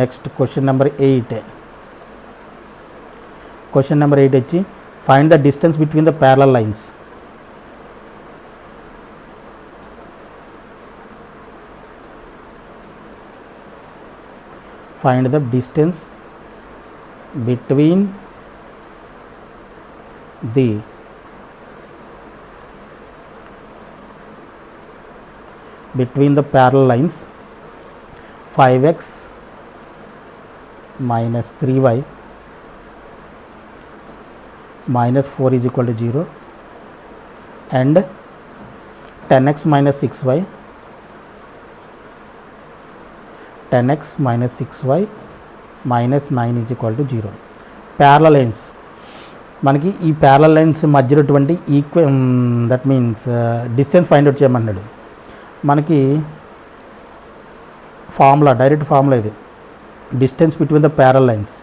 Next question number 8. Question number 8 వచ్చి find the distance between the parallel lines. Find the distance between the parallel lines 5x minus 3y minus 4 is equal to 0 and 10x minus 6y 10x minus 6y minus 9 is equal to 0. Parallel lines మనకి ఈ parallel lines మధ్యలోటువంటి that means distance find out చేయమన్నాడు. మనకి formula, direct formula ఇది, distance between the parallel lines.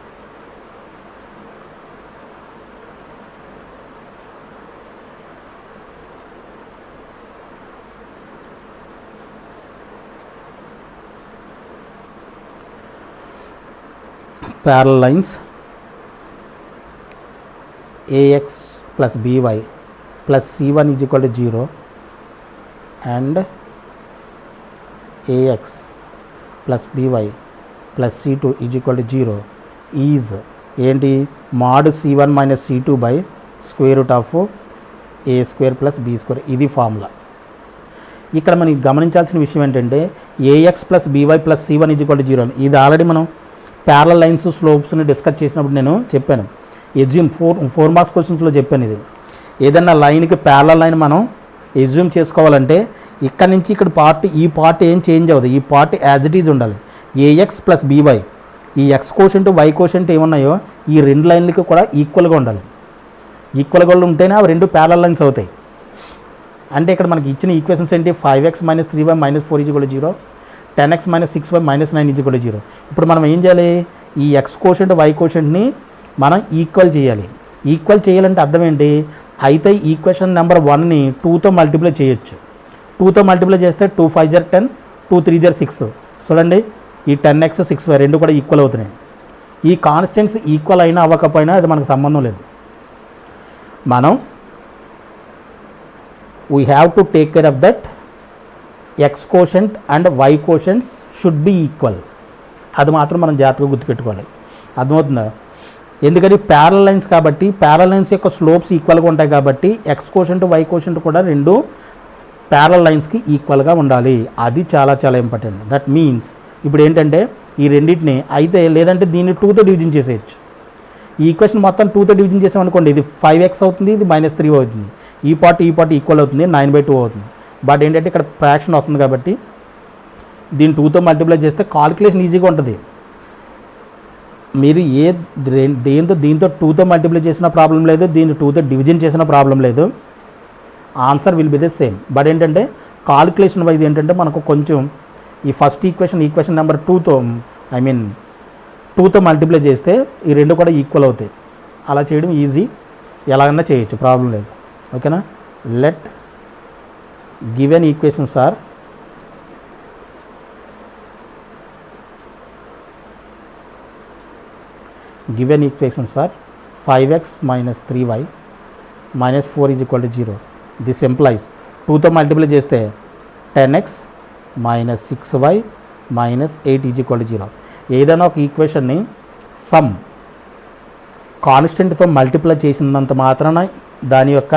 parallel lines ax plus by plus c1 is equal to 0 and ax plus by plus c2 is equal to 0 is ఏంటి mod c1 minus c2 by square root of a square plus b square. ఇది formula. ఇక్కడ మనం గమనించాల్సిన విషయం ఏంటంటే ax plus by plus c1 is equal to 0. ఇది already మనం parallel lines స్లోప్స్ని discuss చేసినప్పుడు నేను చెప్పాను. ఎజ్యూమ్ 4 మార్క్స్ క్వశ్చన్స్లో చెప్పాను. ఇది ఏదన్నా లైన్కి ప్యారలల్ లైన్ మనం ఎజ్యూమ్ చేసుకోవాలంటే ఇక్కడ నుంచి ఇక్కడ ఈ పార్ట్ ఏం చేంజ్ అవ్వదు. ఈ పార్ట్ యాజ్ ఇట్ ఈజ్ ఉండాలి. ఏఎక్స్ ప్లస్ బీవై, ఈ ఎక్స్ కోషెంట్ వై కోషెంట్ ఏమున్నాయో ఈ రెండు లైన్లకి కూడా ఈక్వల్గా ఉండాలి. ఈక్వల్గా ఉంటేనే అవి రెండు ప్యారలల్ లైన్స్ అవుతాయి. అంటే ఇక్కడ మనకి ఇచ్చిన ఈక్వేషన్స్ ఏంటి, 5x minus 3y minus 4 is equal to 0, 10x minus 6y minus 9 is equal to 0. ఇప్పుడు మనం ఏం చేయాలి, ఈ ఎక్స్ కోషెంట్ వై కోషెంట్ని మనం ఈక్వల్ చేయాలి. ఈక్వల్ చేయాలంటే అర్థం ఏంటి, అయితే ఈక్వేషన్ నెంబర్ 1ని 2తో మల్టిప్లై చేయొచ్చు. 2తో మల్టిప్లై చేస్తే 2 5 = 10, 2 3 = 6. చూడండి, ఈ 10x 6y రెండు కూడా ఈక్వల్ అవుతున్నాయి. ఈ కాన్స్టెంట్స్ ఈక్వల్ అయినా అవ్వకపోయినా అది మనకు సంబంధం లేదు. మనం we have to take care of that x quotient and y quotients should be equal. అది మాత్రం మనం జాగ్రత్తగా గుర్తుపెట్టుకోవాలి. అర్థమవుతుందా? ఎందుకని ప్యారలల్ లైన్స్ కాబట్టి, ప్యారలల్ లైన్స్ యొక్క స్లోప్స్ ఈక్వల్గా ఉంటాయి కాబట్టి ఎక్స్ కోషెంట్ వై కోషెంట్ కూడా రెండు ప్యారలల్ లైన్స్కి ఈక్వల్గా ఉండాలి. అది చాలా చాలా ఇంపార్టెంట్. దట్ మీన్స్ ఇప్పుడు ఏంటంటే ఈ రెండింటిని అయితే లేదంటే దీన్ని 2తో డివిజన్ చేసేయచ్చు. ఈ ఈక్వేషన్ మొత్తం 2తో డివిజన్ చేసామనుకోండి, ఇది 5x అవుతుంది, ఇది -3 అవుతుంది. ఈ పార్ట్ ఈక్వల్ అవుతుంది, 9/2 అవుతుంది. బట్ ఏంటంటే ఇక్కడ ఫ్రాక్షన్ వస్తుంది కాబట్టి దీన్ని 2తో మల్టిప్లై చేస్తే కాలిక్యులేషన్ ఈజీగా ఉంటుంది. మీరు దీంతో 2తో మల్టిప్లై చేసిన ప్రాబ్లం లేదు, దీన్ని 2తో డివిజన్ చేసిన ప్రాబ్లం లేదు. Answer will be the same. But ఏంటంటే కాలిక్యులేషన్ వైజ్ ఏంటంటే మనకు కొంచెం ఈ ఫస్ట్ ఈక్వేషన్ నెంబర్ 2తో మల్టిప్లై చేస్తే ఈ రెండు కూడా ఈక్వల్ అవుతాయి. అలా చేయడం ఈజీ, ఎలాగైనా చేయొచ్చు, ప్రాబ్లం లేదు. ఓకేనా? Let given equations are given equations are 5x minus 3y minus 4 is equal to 0. This implies 2తో మల్టిప్లై చేస్తే 10x minus 6y minus 8 is equal to 0. ఏదైనా ఒక ఈక్వేషన్ని సమ్ కాన్స్టెంట్తో మల్టిప్లై చేసినంత మాత్రాన దాని యొక్క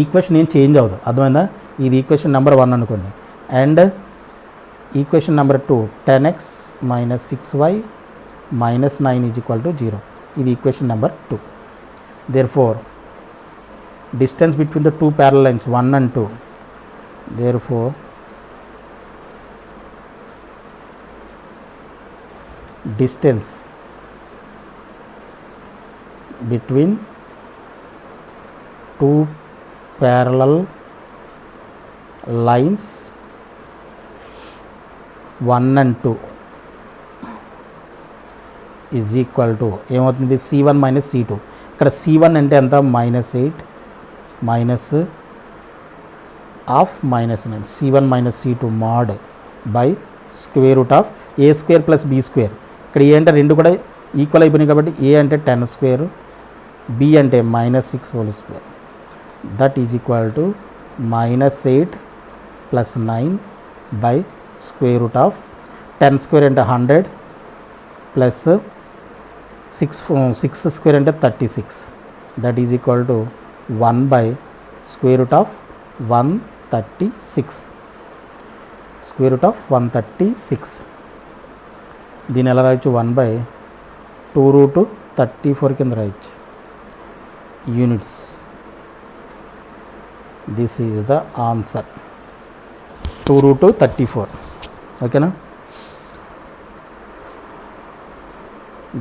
ఈక్వేషన్ ఏం చేంజ్ అవ్వదు. అర్థమైందా? ఇది ఈక్వేషన్ నెంబర్ 1 అనుకోండి. And equation number 2 10x minus 6y minus 9 is equal to 0. ఇది equation number 2. Therefore distance between the two parallel lines 1 and 2, therefore distance between two parallel lines 1 and 2 is equal to ఏమవుతుంది, c1 minus c2. ఇక్కడ c1 అంటే ఎంత, -8 minus of -9, c1 minus c2 mod by square root of a square plus b square. ఇక్కడ a అంటే రెండు కూడా equal అయిపోయినాయి కాబట్టి ఏ అంటే 10 స్క్వేర్, బి అంటే -6 whole square. That is equal to -8 + 9 by square root of 10 square అంటే 100 ప్లస్ 6 స్క్వేర్ అంటే 36. That is equal to 1 by square root of 136. Square root of 136. దీన్ని ఎలా రాయొచ్చు? 1 బై 2√34 కింద రాయొచ్చు units. This is the answer, 2√34. ఓకేనా?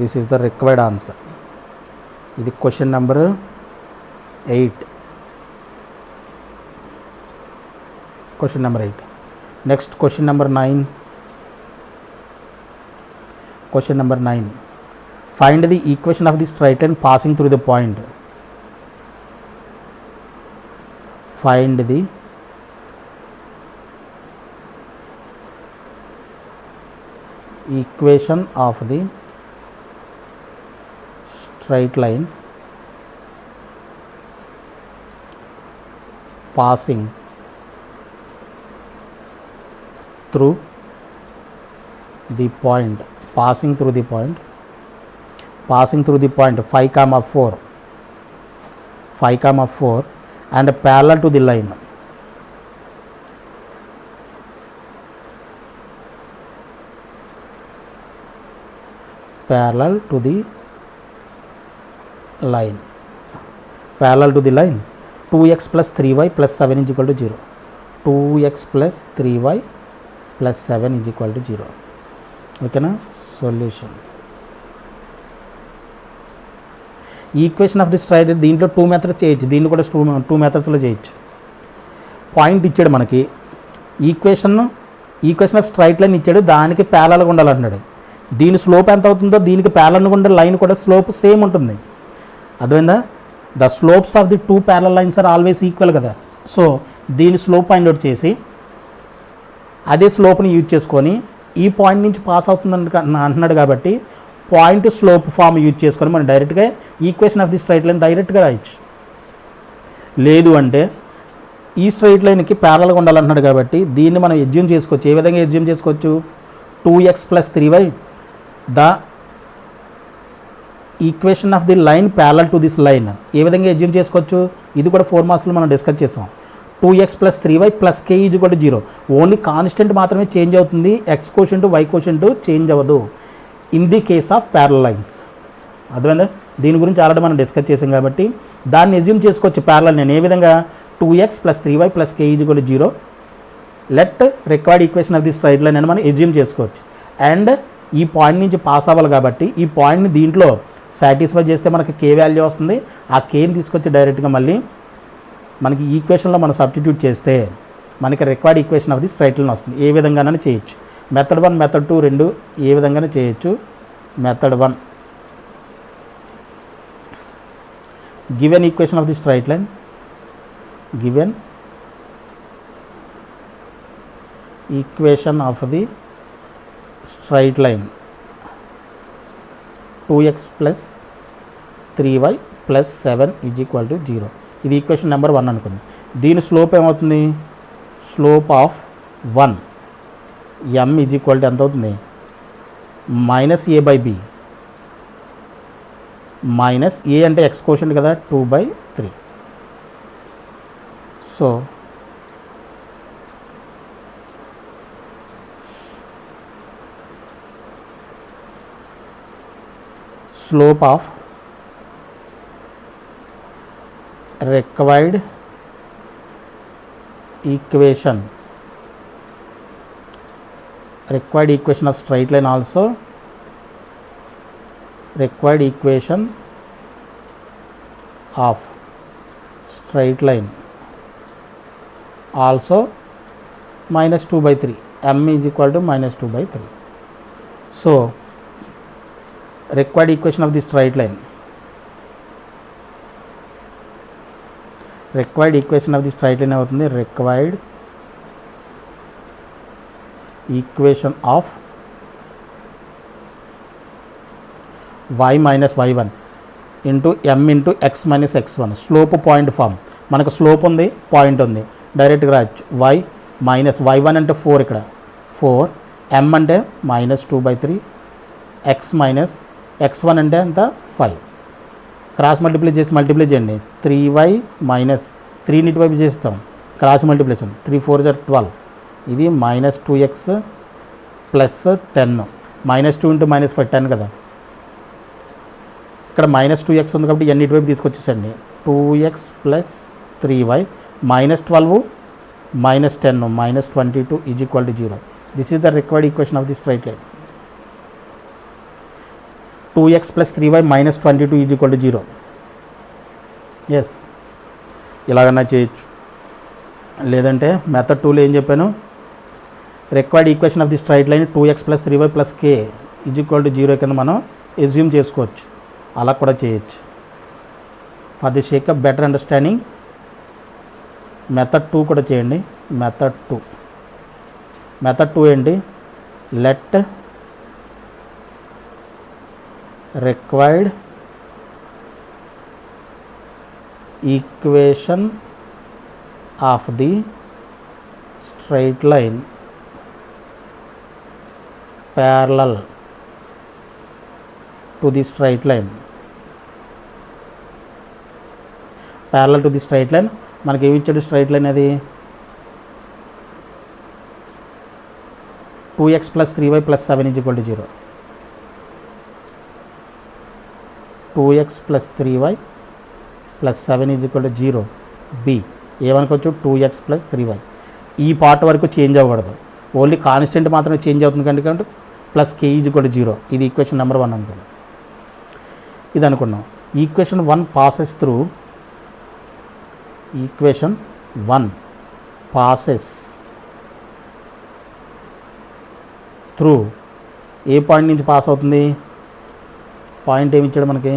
This is the required answer. ఇది question number 8. Question number 8. Next question number 9. Question number 9. Find the equation of the straight line passing through the point. Find the equation of the straight line passing through the point. Passing through the point 5, 4 and parallel to the line. Parallel to the line. 2x plus 3y plus 7 is equal to 0. 2x plus 3y plus 7 is equal to 0. ఓకేనా? Solution. Equation of the straight, దీంట్లో 2 methods చేయొచ్చు, దీన్ని కూడా 2 మెథడ్స్లో చేయొచ్చు. Point ఇచ్చాడు మనకి, equation of straight line ఇచ్చాడు, దానికి ప్యారలల్గా ఉండాలంటున్నాడు. దీని స్లోప్ ఎంత అవుతుందో దీనికి ప్యారలల్గా ఉండే లైన్ కూడా స్లోప్ సేమ్ ఉంటుంది. అర్థమైందా? The slopes of the 2 parallel lines are always equal కదా. సో దీని స్లోప్ పాయింట్ అవుట్ చేసి అదే స్లోప్ని యూజ్ చేసుకొని ఈ పాయింట్ నుంచి పాస్ అవుతుంది అంటున్నాడు కాబట్టి పాయింట్ స్లోప్ ఫామ్ యూజ్ చేసుకొని మనం డైరెక్ట్గా equation of the straight line డైరెక్ట్గా రాయొచ్చు. లేదు అంటే ఈ స్ట్రైట్ లైన్కి ప్యారలల్గా ఉండాలంటున్నాడు కాబట్టి దీన్ని మనం ఎజ్యూమ్ చేసుకోవచ్చు. ఏ విధంగా ఎజ్యూమ్ చేసుకోవచ్చు? 2x plus 3y the equation of the line parallel to this line. ఏ విధంగా ఎజ్యూమ్ చేసుకోవచ్చు? ఇది కూడా 4 మార్క్స్లో మనం డిస్కస్ చేసాం. 2x plus 3y plus k is equal to 0. Only constant మాత్రమే చేంజ్ అవుతుంది, x quotient y quotient change అవ్వదు in the case of parallel lines. అర్థమైందా? దీని గురించి ఆల్రెడీ మనం డిస్కస్ చేసాం కాబట్టి దాన్ని ఎజ్యూమ్ చేసుకోవచ్చు ప్యారలల్. నేను ఏ విధంగా 2x plus 3y plus k is equal to 0 let required equation of the straight line అని మనం ఎజ్యూమ్ చేసుకోవచ్చు. అండ్ ఈ పాయింట్ నుంచి పాస్ అవ్వాలి కాబట్టి ఈ పాయింట్ని దీంట్లో సాటిస్ఫై చేస్తే మనకి k వాల్యూ వస్తుంది. ఆ kని తీసుకొచ్చి డైరెక్ట్గా మళ్ళీ మనకి ఈక్వేషన్లో మనం సబ్స్టిట్యూట్ చేస్తే మనకి required equation of the straight line వస్తుంది. ఏ విధంగానైనా చేయొచ్చు. మెథడ్ 1 మెథడ్ 2 రెండు ఏ విధంగానే చేయొచ్చు. Method 1, given equation of the straight line, given equation of the straight line 2x plus 3y plus 7 is equal to 0. ఇది ఈక్వేషన్ నెంబర్ 1 అనుకోండి. దీని స్లోప్ ఏమవుతుంది? Slope of 1 m is equal to ఎంత అవుతుంది? -a/b. Minus ఏ అంటే X quotient కదా, 2/3. So slope of required equation of straight line also required equation of straight line also -2/3. m is equal to -2/3. So required equation of the straight line, required equation of the straight line అవుతుంది required equation of y minus y1 into m into x minus x1 slope point form. మనకు slope ఉంది, point ఉంది, డైరెక్ట్గా రాయొచ్చు. y minus y1 అంటే 4, ఇక్కడ 4, m అంటే -2/3, x minus x1 అంటే ఎంత 5. క్రాస్ మల్టిప్లై చేయండి. 3y మైనస్ 3 ఇటువైపు చేస్తాం, క్రాస్ మల్టిప్లికేషన్ 3 4 12, ఇది -2x ప్లస్ 10, -2 ఇంటూ -5 10 కదా. ఇక్కడ -2x ఉంది కాబట్టి n ఇటువైపు తీసుకొచ్చేసండి. 2x plus 3y -12 -10 -22 is equal to 0. This is the required equation of the straight line. 2x plus 3y -22 is equal to 0. Yes, ఇలాగన్నా చేయొచ్చు. లేదంటే మెథడ్ 2లో ఏం చెప్పాను, required equation of the straight line 2x plus 3y plus k is equal to 0 కింద మనం assume చేసుకోవచ్చు. అలా కూడా చేయొచ్చు. For the sake of better understanding method 2 కూడా చేయండి. మెథడ్ 2 ఏంటి, let required equation of the straight line parallel to the straight line. Parallel to the straight line మనకి ఏమి ఇచ్చాడు స్ట్రైట్ లైన్, అది 2x plus 3y plus 7 is equal to 0. 2x plus 3y plus 7 is equal to 0. B ఏమనుకోవచ్చు, 2x plus 3y. ఈ part వరకు change అవ్వకూడదు, only constant మాత్రమే change అవుతుంది కంటే plus k is equal to 0. ఇది ఈక్వేషన్ నెంబర్ 1 అనుకున్నాం. ఇది అనుకున్నాం. Equation 1 passes through, equation 1 passes through a point నుంచి పాస్ అవుతుంది, పాయింట్ ఏమి ఇచ్చాడు మనకి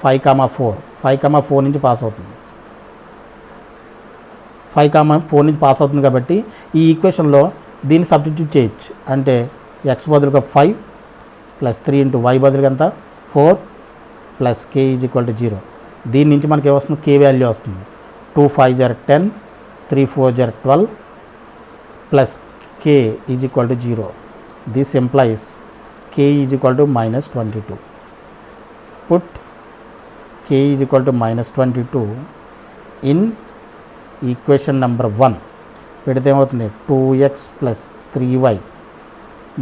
5,4 నుంచి పాస్ అవుతుంది. 5,4 నుంచి పాస్ అవుతుంది కాబట్టి ఈ ఈక్వేషన్లో దీన్ని సబ్స్టిట్యూట్ చేయొచ్చు. అంటే x బదులుగా 5 ప్లస్ 3 ఇంటూ y బదులుగా ఎంత 4 plus k is equal to 0. దీని నుంచి మనకి ఏమొస్తుంది, k వాల్యూ వస్తుంది. 2 5 జర్ 10, 3 4 జర్ 12 plus k is equal to 0. This implies k is equal to -22. Put k is equal to -22 in equation number 1 పెడితే ఏమవుతుంది, 2x plus 3y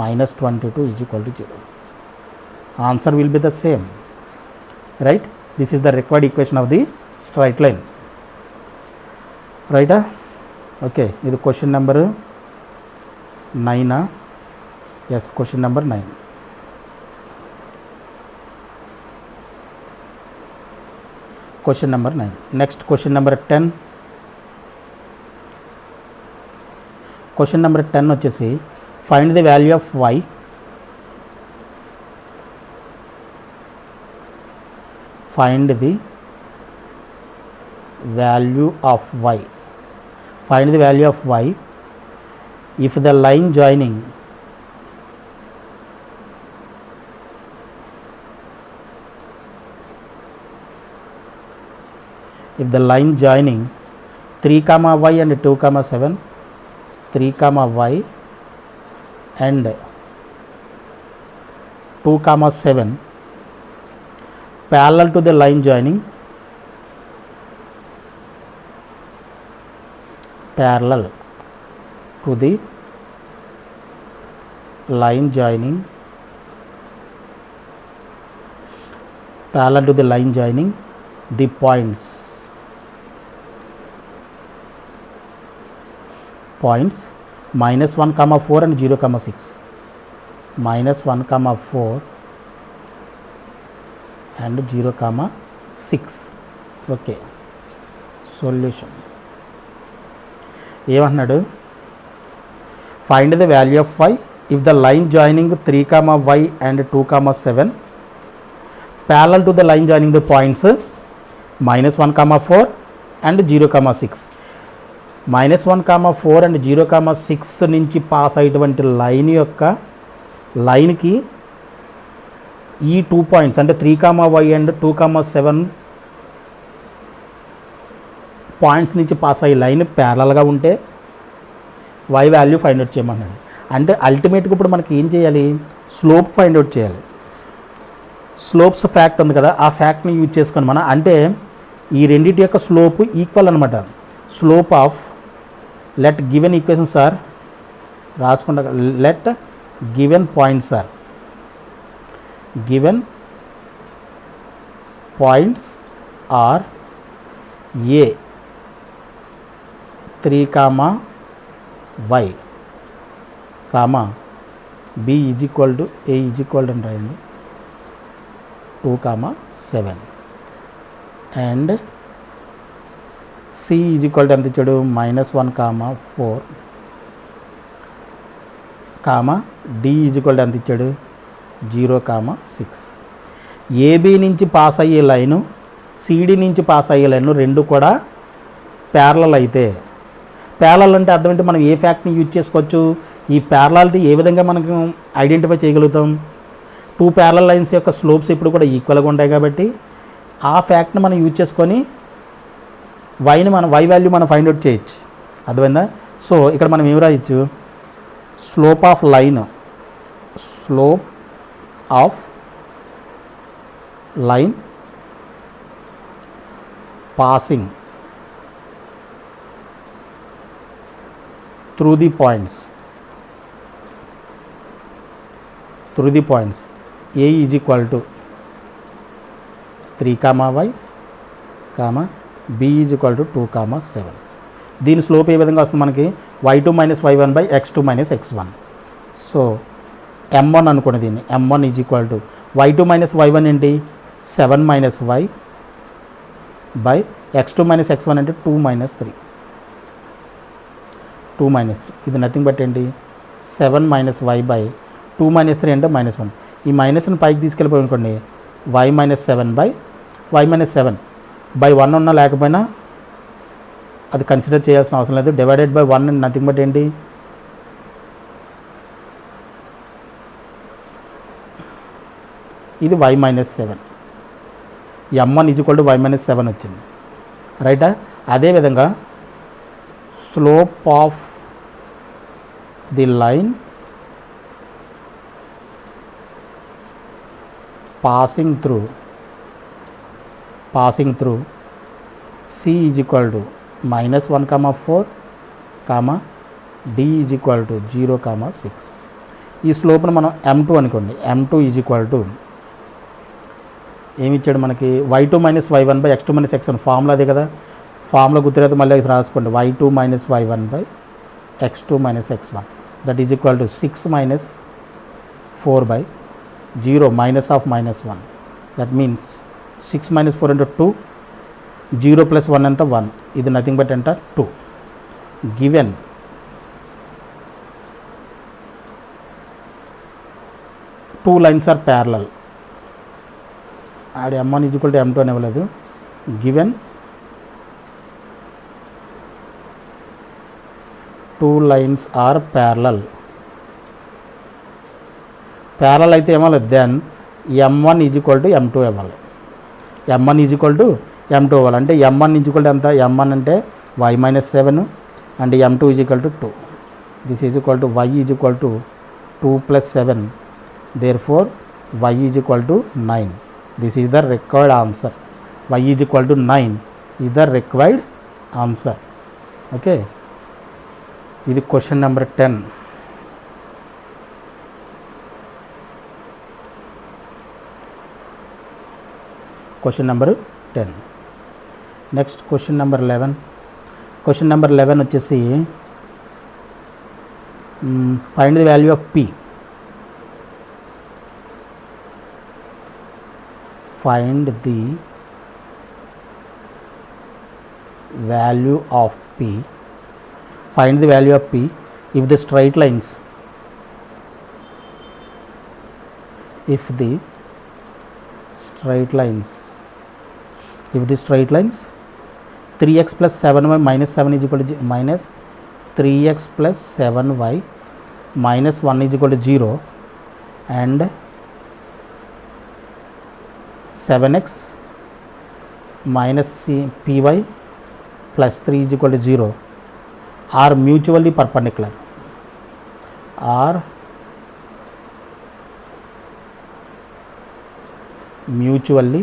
-22 is equal to 0. Answer will be the same, right. This is the required equation of the straight line, రైటా. Okay, ఇది question number 9. Yes, question number 9. Question number 9. Next question number 10. Question number 10 వచ్చేసి find the value of y, find the value of y, find the value of y if the line joining if the line joining 3, y and 2, 7, 3, y and 2, 7 parallel to the line joining, parallel to the line joining, parallel to the line joining the points -1, 4 and 0, 6, -1, 4 and 0, 6. Okay, solution ఏమంటున్నాడు, find the value of y if the line joining 3, y and 2, 7 parallel to the line joining the points -1, 4 and 0, 6. -1,4 and 0,6 నుంచి pass అయ్యేటువంటి లైన్కి ఈ 2 points అంటే 3,y and 2,7 points నుంచి pass అయ్యే line ప్యారలల్గా ఉంటే y వాల్యూ ఫైండ్ అవుట్ చేయమన్నాడు. అంటే అల్టిమేట్గా ఇప్పుడు మనకి ఏం చేయాలి, స్లోప్ ఫైండ్ అవుట్ చేయాలి. స్లోప్స్ ఫ్యాక్ట్ ఉంది కదా, ఆ ఫ్యాక్ట్ని యూజ్ చేసుకొని మనం అంటే ఈ రెండింటి యొక్క స్లోప్ ఈక్వల్ అనమాట. Slope of let given equations are రాసుకుంటా, let given points are A 3, y, b is equal to A is equal to రాయండి 2,7 and C is equal to ఎంత ఇచ్చాడు -1,4 డి ఈజ్ ఈక్వల్ టు ఎంత ఇచ్చాడు 0,6. AB నుంచి pass అయ్యే line CD నుంచి pass అయ్యే లైను రెండు కూడా ప్యారలల్ అయితే, ప్యారలల్ అంటే అర్థం ఏంటి, మనం ఏ ఫ్యాక్ట్ని యూజ్ చేసుకోవచ్చు, ఈ ప్యారలాలిటీ ఏ విధంగా మనకు ఐడెంటిఫై చేయగలుగుతాం, 2 ప్యారలల్ లైన్స్ యొక్క స్లోప్స్ ఇప్పుడు కూడా ఈక్వల్గా ఉంటాయి కాబట్టి ఆ ఫ్యాక్ట్ని మనం యూజ్ చేసుకొని y వాల్యూ మనం ఫైండ్ అవుట్ చేయొచ్చు. అర్థమైందా? సో ఇక్కడ మనం ఏమి రాయొచ్చు, slope of line passing through the points a is equal to 3,y, b is equal to 2,7. దీని స్లోప్ ఏ విధంగా వస్తుంది మనకి y2 - y1 by x2 - x1. So m1 అనుకోండి, దీన్ని m1 is equal to y2 - y1 ఏంటి 7 - y by x2 - x1 అంటే 2 - 3. ఇది nothing but ఏంటి 7 - y by 2 - 3 అంటే -1. ఈ మైనస్ని పైకి తీసుకెళ్ళిపోయి అనుకోండి y - 7 by y - 7 by 1 ఉన్నా లేకపోయినా అది కన్సిడర్ చేయాల్సిన అవసరం లేదు. Divided by 1 and nothing but ఏంటి ఇది y - 7. m1 is equal to y - 7 వచ్చింది, రైటా. అదేవిధంగా slope of the line passing through c is equal to -1,4, d is equal to 0,6. ఈ స్లోప్ను మనం m2 అనుకోండి, m2 ఈజ్ ఈక్వల్ టు ఏమి ఇచ్చాడు మనకి y2 - y1 by x2 - x1. Formula అదే కదా, ఫార్ములా గుర్తులేదు, మళ్ళీ రాసుకోండి y2 - y1 by x2 - x1 that is equal to 6 - 4 by 0 minus of -1. That means 6 - 4 into 2, 0 plus 1 anta 1. ఇది నథింగ్ బట్ ఎంత 2. Given two lines are parallel. ఆడ m1 is equal to m2 అని ఇవ్వలేదు. గివెన్ 2 lines are parallel. ప్యారల్ అయితే ఏమో then m1 is equal to m2 ఇవ్వాలి. m1 is equal to m2 ఇవ్వాలి. అంటే m1 ఈజ్ ఈక్వల్ టు ఎంత, m1 అంటే y - 7 and m2 is equal to 2. This is equal to y is equal to 2 + 7. Therefore y is equal to 9. This is the required answer. y is equal to 9 is the required answer. Okay, ఇది question number 10. Question number 10. Next question number 11. Question number 11 వచ్చేసి find the value of p. Find the value of p. Find the value of p if the straight lines 3x plus 7y minus 7 is equal to minus 3x plus 7y minus 1 is equal to 0 and 7x minus py plus 3 is equal to 0 are mutually perpendicular. Are mutually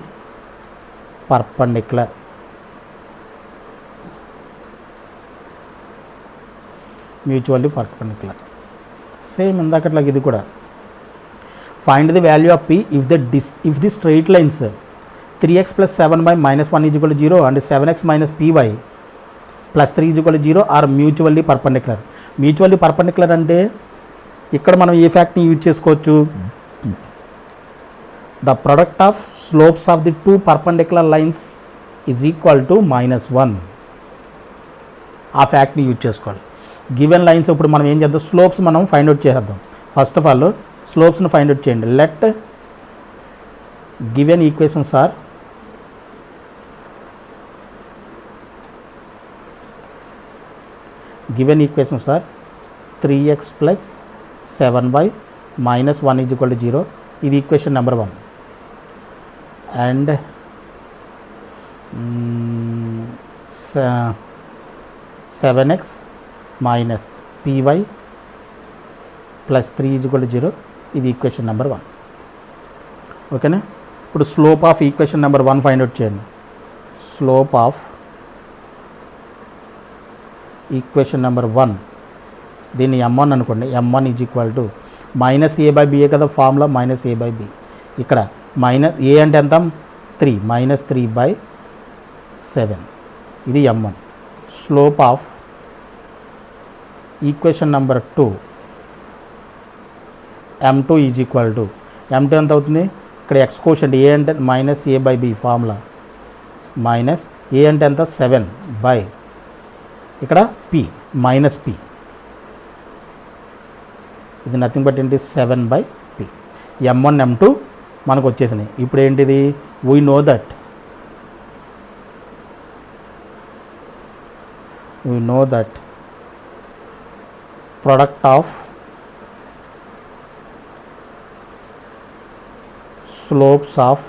perpendicular. Mutually perpendicular. Same ఇందాకట్లాగా ఇది కూడా. Find the value of p if the straight lines 3x plus 7y minus 1 is equal to 0 and 7x minus py plus 3 is equal to 0 are mutually perpendicular. Mutually perpendicular అంటే ఇక్కడ మనం ఏ ఫ్యాక్ట్ని use చేసుకోవచ్చు? The product of slopes of the two perpendicular lines is equal to -1. ఆ ఫ్యాక్ట్ని use చేసుకోవాలి. Given lines ఇప్పుడు మనం ఏం చేద్దాం, స్లోప్స్ మనం ఫైండ్ అవుట్ చేద్దాం. ఫస్ట్ ఆఫ్ ఆల్ స్లోప్స్ని ఫైండ్ అవుట్ చేయండి. Let given equations are given equations are 3x plus 7y minus 1 is equal to 0. ఇది equation number 1 and 7x minus py plus 3 is equal to 0. ఇది equation number 1. ఓకేనా? ఇప్పుడు slope of equation number 1 find out చేయండి. Slope of equation number 1, దీన్ని m1 అనుకోండి. m1 is equal to minus A by B కదా formula, minus A by B. ఇక్కడ మైనస్ ఏ అంటే ఎంత, 3, మైనస్ 3/7. ఇది m1. Slope of equation number 2 m2 is equal to m2 ఎంత అవుతుంది, ఇక్కడ ఎక్స్ కోషంట్ ఏ అంటే minus A by B formula, minus ఏ అంటే ఎంత 7 బై ఇక్కడ p మైనస్ p, ఇది నథింగ్ బట్ ఏంటి 7/p. m1 m2 మనకు వచ్చేసినాయి. ఇప్పుడు ఏంటిది, we know that product of slopes of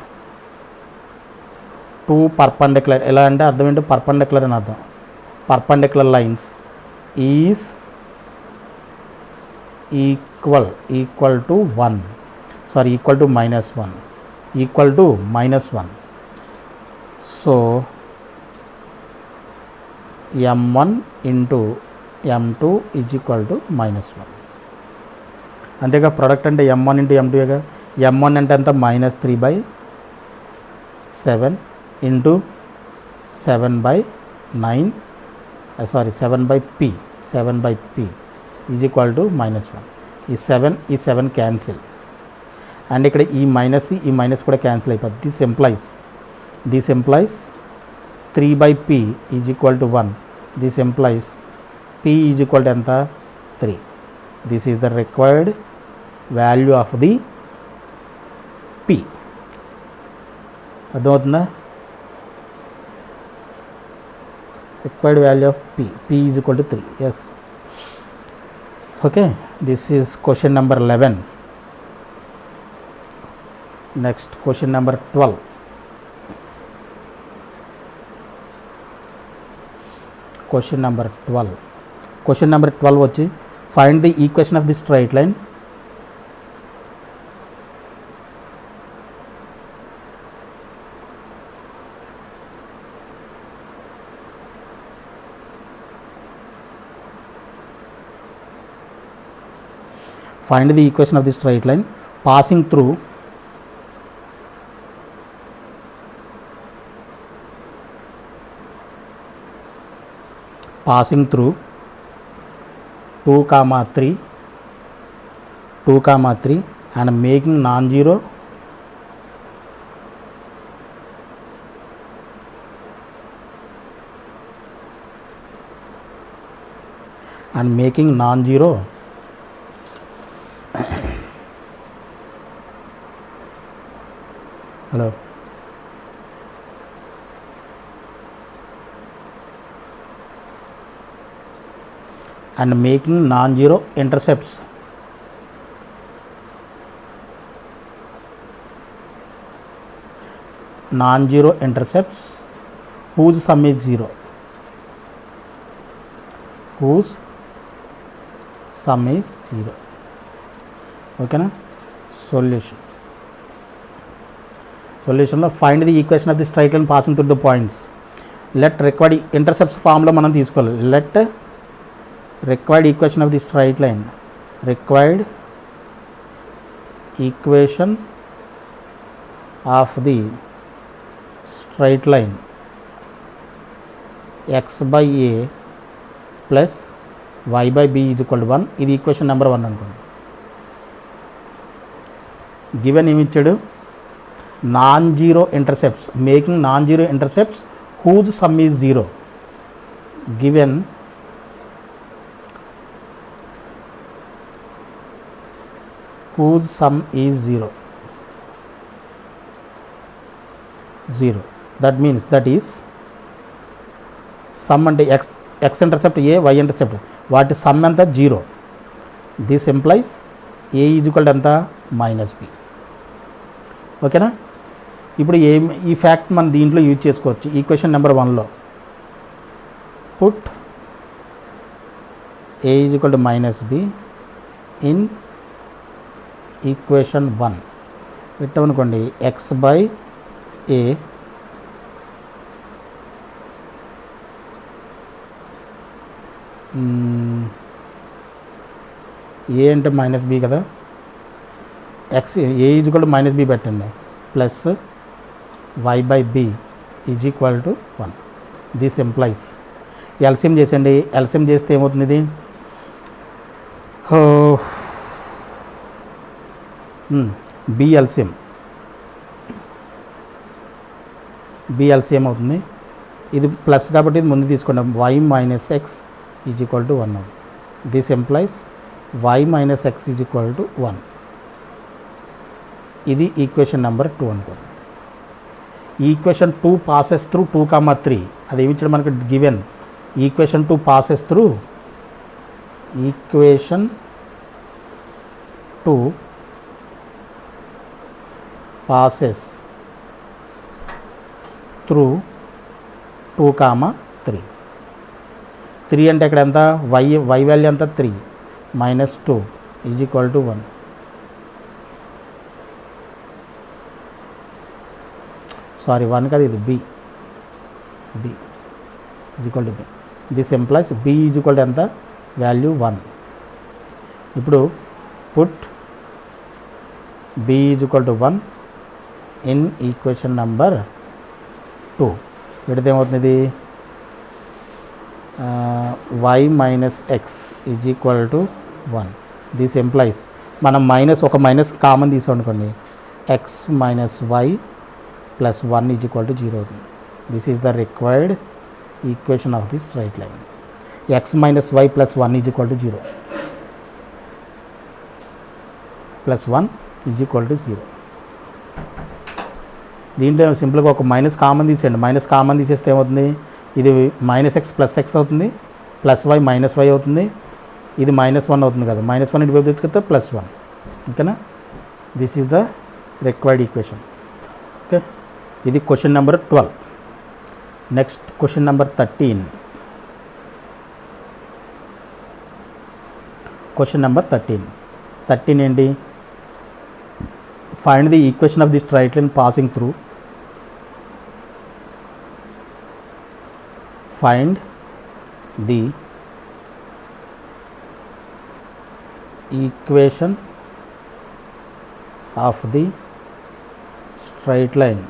two perpendicular, ఎలా అంటే అర్థం ఏంటి, పర్పెండిక్యులర్ అని అర్థం. perpendicular lines is equal to 1, sorry, equal to -1, equal to -1. So m1 into m2 is equal to -1. అంతేగా ప్రొడక్ట్ అంటే m1 into m2గా. m1 అంటే ఎంత, -3/7 into 7/9, sorry 7/p is equal to -1. ఈ 7 క్యాన్సిల్, అండ్ ఇక్కడ ఈ మైనస్ కూడా క్యాన్సిల్ అయిపోతుంది. This employees 3/p is equal to 1. This implies p is equal to ఎంత, 3. This is the required value of the p. అర్థమవుతుందా? required value of p is equal to 3. Yes, okay, this is question number 11. Next question number 12. Question number 12 వచ్చి find the equation of the straight line find the equation of the straight line passing through passing through 2, 3 and making non-zero hello and making non-zero intercepts. Non-zero intercepts whose sum is 0. Whose sum is 0. Okay na? Solution. Solution, find the equation of the straight line passing through the points. Let required intercepts formula మనం తీసుకోవాలి. Let required equation of the straight line, required equation of the straight line x by a plus y by b is equal to 1. ఇది equation number 1 అనుకోండి. Given ఏమి ఇచ్చాడు? non-zero intercepts, making non-zero intercepts whose sum is 0. Given whose sum is 0. That means that is sum and x intercept a, y intercept, what is sum anta 0. This implies a is equal to anta minus b. ఓకేనా? ఇప్పుడు ఈ fact మనం దీంట్లో use చేసుకోవచ్చు. Equation number 1లో put a is equal to minus b in equation 1 పెట్టమనుకోండి. x by a a అంటే minus b కదా, x a is equal to minus b పెట్టండి, plus y by b is equal to 1. This implies LCM చేసండి. LCM చేస్తే ఏమవుతుంది? ఇది B LCM అవుతుంది. ఇది ప్లస్ కాబట్టి ఇది ముందు తీసుకోండి. y minus X is equal to 1 అవుతుంది. This employees y minus X is equal to 1. ఇది ఈక్వేషన్ నెంబర్ 2 అనుకోండి. Equation 2 passes through 2,3. అది ఏమి ఇచ్చాడు మనకు? Given equation 2 passes through, equation 2 passes through 2,3. 3 అంటే ఇక్కడ ఎంత? y వాల్యూ ఎంత? 3 minus 2 is equal to 1. Sorry 1 కాదు, ఇది b is equal to b. This employees b is equal to ఎంత? వాల్యూ 1. ఇప్పుడు put b is equal to 1 in equation number 2 పెడితే ఏమవుతుంది? y minus X is equal to 1. This employees మనం ఒక minus common తీసుకోండి, x minus y plus 1 is equal to 0 అవుతుంది. This is the required equation of the straight line. x minus y plus 1 is equal to 0, plus 1 is equal to 0. దీంట్లో సింపుల్గా ఒక minus common తీసేయండి. Minus common తీసేస్తే ఏమవుతుంది? ఇది minus X plus X అవుతుంది, plus y minus y అవుతుంది. ఇది మైనస్ 1 అవుతుంది కదా, మైనస్ 1 ఇటువైపు తెచ్చుకుంటే ప్లస్ 1. ఓకేనా? This is the required equation. Okay, ఇది question number 12. Next question number 13. Question number 13 ఏంటి? Find the equation of the straight line passing through. Find the equation of the straight line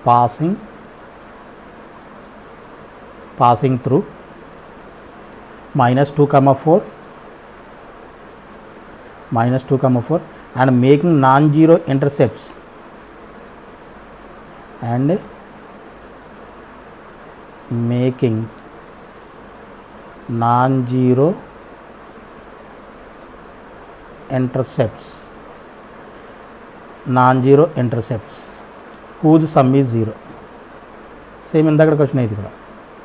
passing through minus 2,4 and making non-zero intercepts and making non-zero intercepts whose sum is 0. Same ఇందాక question ఇది కూడా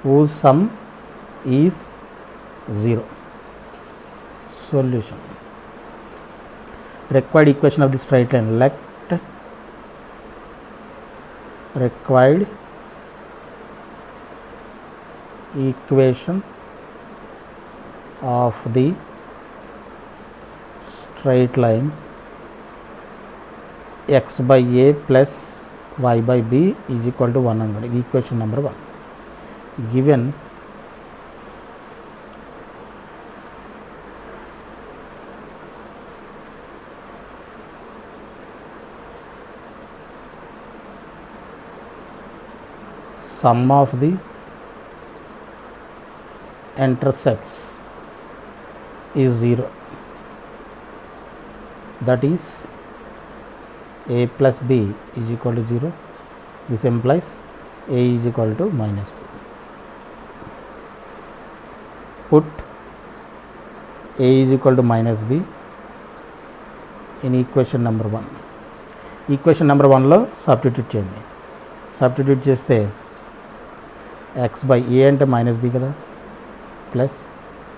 whose sum is 0. Solution. Required equation of the straight line. Let required equation of the straight line x by a plus y by b is equal to 100. Equation number 1. Given sum of the intercepts is 0, that is a plus b is equal to 0. This implies a is equal to minus b. Put a is equal to minus b in equation number 1. Equation number 1 లో substitute చేయండి. Substitute చేస్తే x by a అంటే minus b కదా, plus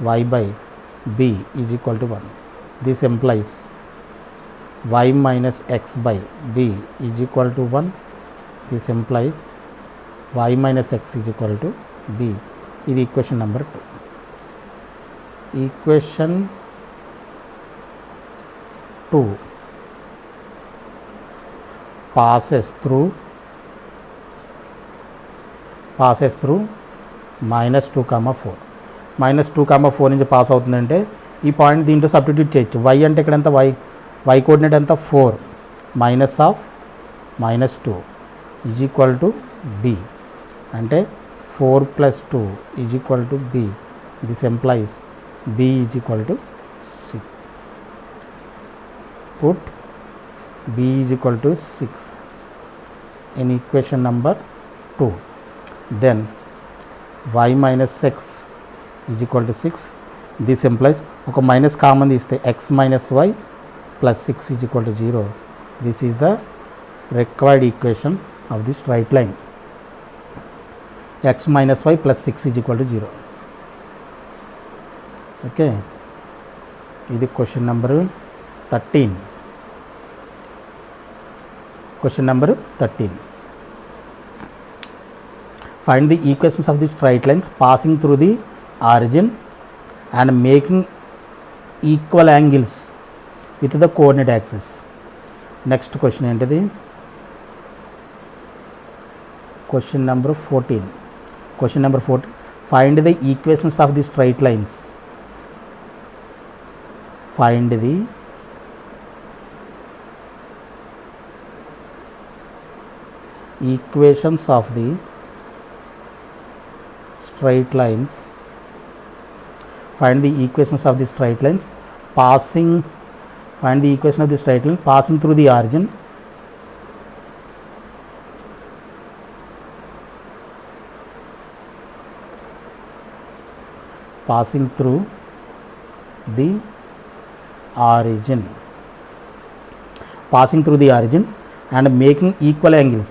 y by b is equal to 1. This employees y minus x by b is equal to 1. This employees y minus x is equal to b. ఇది equation number 2. Equation 2 passes through minus 2 comma 4. Minus 2 comma 4 నుంచి pass అవుతుందంటే ఈ point దీంట్లో substitute చేయొచ్చు. y అంటే ఇక్కడ ఎంత, y coordinate ఎంత 4, minus of minus 2 is equal to b అంటే 4 plus 2 is equal to b. This employees b is equal to 6. Put b is equal to 6 in equation number 2. then y minus x is equal to 6. this implies ఒక minus common తీస్తే x minus y plus 6 is equal to 0. this is the required equation of the straight line. x minus y plus 6 is equal to 0. okay, ఇది question number 13. Question number 13. Find the equations of the straight lines passing through the origin and making equal angles with the coordinate axis. Next question ఏంటిది? Question number 14. Question number 14. Find the equations of the straight lines. Find the equations of the straight lines. Find the equations of the straight lines passing. Find the equation of the straight line passing through the origin passing through the origin passing through the origin and making equal angles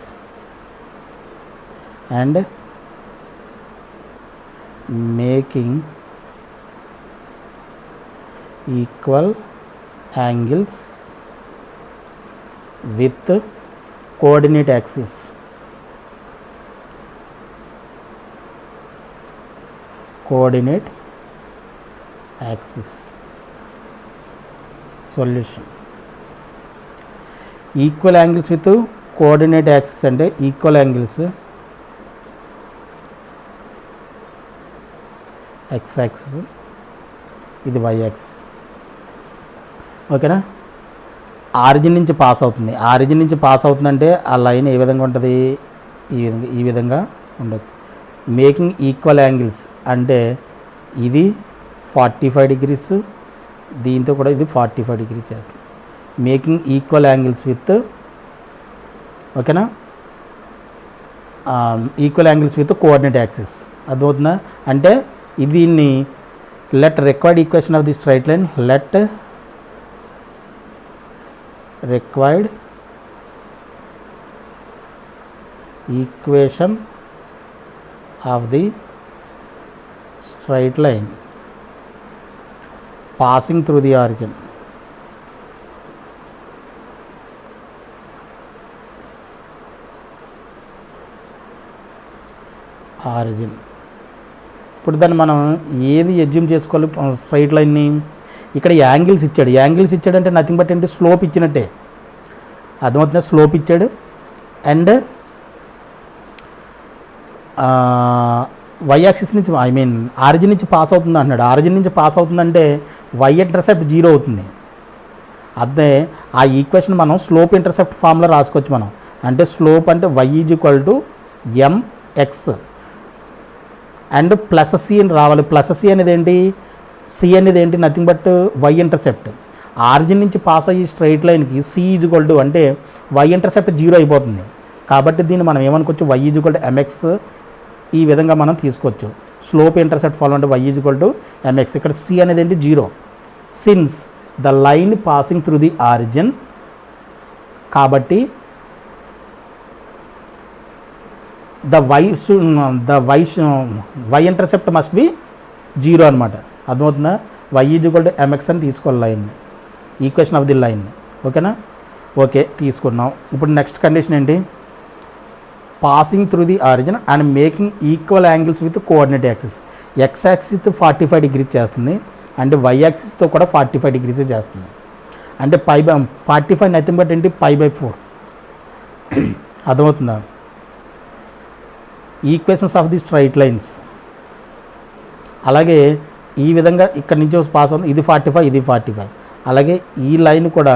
and making equal angles with coordinate axis. Coordinate axis. Solution. Equal angles with coordinate axis అంటే equal angles x axis, ఇది y axis. ఓకేనా? Origin నుంచి pass అవుతుంది. Origin నుంచి pass అవుతుందంటే ఆ line ఏ విధంగా ఉంటుంది? ఈ విధంగా ఉండదు. మేకింగ్ ఈక్వల్ యాంగిల్స్ అంటే ఇది 45 degrees, దీంతో కూడా ఇది 45 degrees చేస్తుంది. మేకింగ్ ఈక్వల్ యాంగిల్స్ విత్, ఓకేనా, equal angles with coordinate axis. అర్థమవుతుందా? అంటే దీన్ని let required equation of the straight line, let required equation of the straight line passing through the origin. ఇప్పుడు దాన్ని మనం ఏది అజ్యూమ్ చేసుకోవాలి స్ట్రైట్ లైన్ని? ఇక్కడ యాంగిల్స్ ఇచ్చాడంటే నథింగ్ బట్ ఏంటి, స్లోప్ ఇచ్చినట్టే. అర్థమవుతుందా? స్లోప్ ఇచ్చాడు అండ్ వై యాక్సిస్ నుంచి ఆరిజిన్ నుంచి పాస్ అవుతుంది అంటున్నాడు. ఆరిజిన్ నుంచి పాస్ అవుతుందంటే వై ఇంటర్సెప్ట్ 0 అవుతుంది. అదే ఆ ఈక్వేషన్ మనం స్లోప్ ఇంటర్సెప్ట్ ఫామ్లో రాసుకోవచ్చు మనం. అంటే స్లోప్ అంటే Y is equal to M X and plus C అని రావాలి. ప్లస్ సి అనేది ఏంటి, సి అనేది ఏంటి, nothing but Y intercept. Origin నుంచి పాస్ అయ్యి స్ట్రైట్ లైన్కి సి ఈజ్ ఈక్వల్ టు అంటే వై ఇంటర్సెప్ట్ 0 అయిపోతుంది. కాబట్టి దీన్ని మనం ఏమనుకోవచ్చు, Y is equal to M X ఈ విధంగా మనం తీసుకోవచ్చు. స్లోప్ ఇంటర్సెప్ట్ ఫాలో అంటే Y is equal to M X. ఇక్కడ సి అనేది ఏంటి, 0. Since the line passing through the origin, కాబట్టి వై ఇంటర్సెప్ట్ మస్ట్ బి 0 అనమాట. అర్థమవుతుందా? Y is equal to m x అని తీసుకోవాలి line, equation of the line. ఓకేనా? ఓకే, తీసుకున్నాం. ఇప్పుడు నెక్స్ట్ కండిషన్ ఏంటి, passing through the origin and making equal angles with coordinate axis. X axis 45 degrees చేస్తుంది and y యాక్సిస్తో కూడా 45 డిగ్రీస్ చేస్తుంది. అంటే 45 నథింగ్ బట్ ఏంటి, π/4. అర్థమవుతుందా? Equations of the straight lines. అలాగే ఈ విధంగా ఇక్కడ నుంచి పాస్ అవుతుంది, ఇది 45, ఇది 45. అలాగే ఈ లైన్ కూడా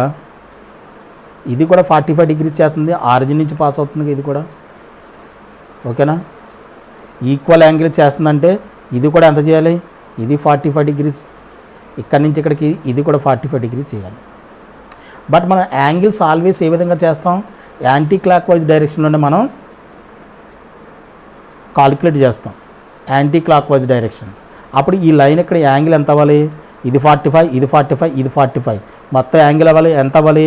ఇది కూడా 45 డిగ్రీస్ చేస్తుంది, ఆరిజిన్ నుంచి పాస్ అవుతుంది ఇది కూడా. ఓకేనా? ఈక్వల్ యాంగిల్ చేస్తుందంటే ఇది కూడా ఎంత చేయాలి, ఇది 45 డిగ్రీస్, ఇక్కడ నుంచి ఇక్కడికి ఇది కూడా 45 డిగ్రీస్ చేయాలి. బట్ మనం యాంగిల్స్ ఆల్వేస్ ఏ విధంగా చేస్తాం, యాంటీ క్లాక్ వైజ్ డైరెక్షన్లోనే మనం కాలిక్యులేట్ చేస్తాం, యాంటీ క్లాక్ వైజ్ డైరెక్షన్. అప్పుడు ఈ లైన్ ఇక్కడ యాంగిల్ ఎంత అవ్వాలి, ఇది 45, ఇది 45, ఇది 45, మొత్తం యాంగిల్ అవ్వాలి ఎంత అవ్వాలి,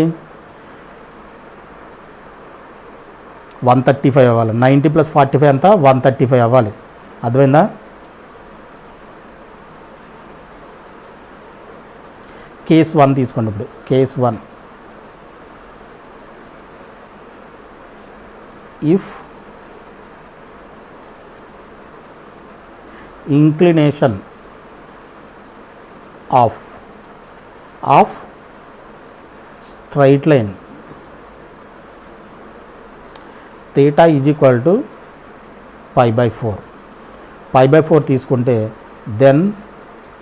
135 అవ్వాలి. 90 + 45 ఎంత, 135 అవ్వాలి. అర్థమైందా? కేస్ 1 తీసుకోండి. ఇప్పుడు case 1, if inclination of straight line theta is equal to π/4. π/4 తీసుకుంటే then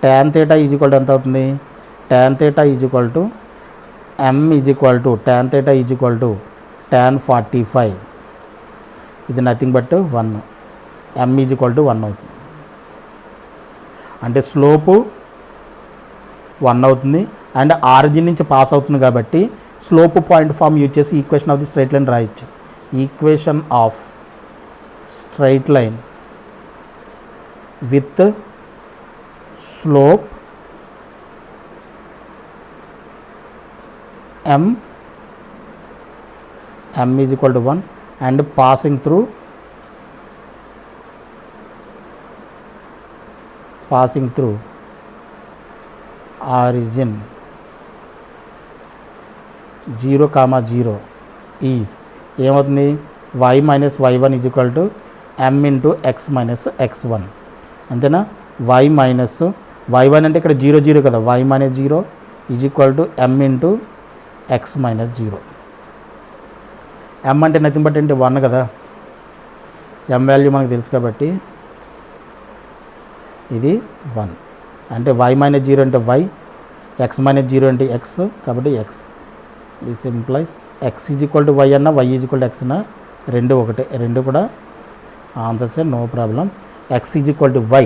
tan theta is equal to ఎంత అవుతుంది, tan theta is equal to m is equal to tan theta is equal to tan 45. ఇది nothing but 1, m is equal to 1 అవుతుంది. అంటే slope 1 అవుతుంది and origin నుంచి pass అవుతుంది కాబట్టి slope point form use చేసి equation of the straight line రాయొచ్చు. Equation of straight line with slope m is equal to 1 and passing through origin 0, 0 is ఏమవుతుంది, y minus y1 is equal to m into x minus x1. అంతేనా? y minus y1 అంటే ఇక్కడ 0, 0 కదా, y minus 0 is equal to m into x minus 0. m అంటే nothing but ఏంటి 1 కదా, m value మనకు తెలుసు కాబట్టి ఇది 1. అంటే y minus 0 అంటే y, x minus 0 అంటే x, కాబట్టి x. This implies x is equal to y అన్న, y is equal to x అన్న, రెండు ఒకటే, రెండు కూడా answers, no problem. x is equal to y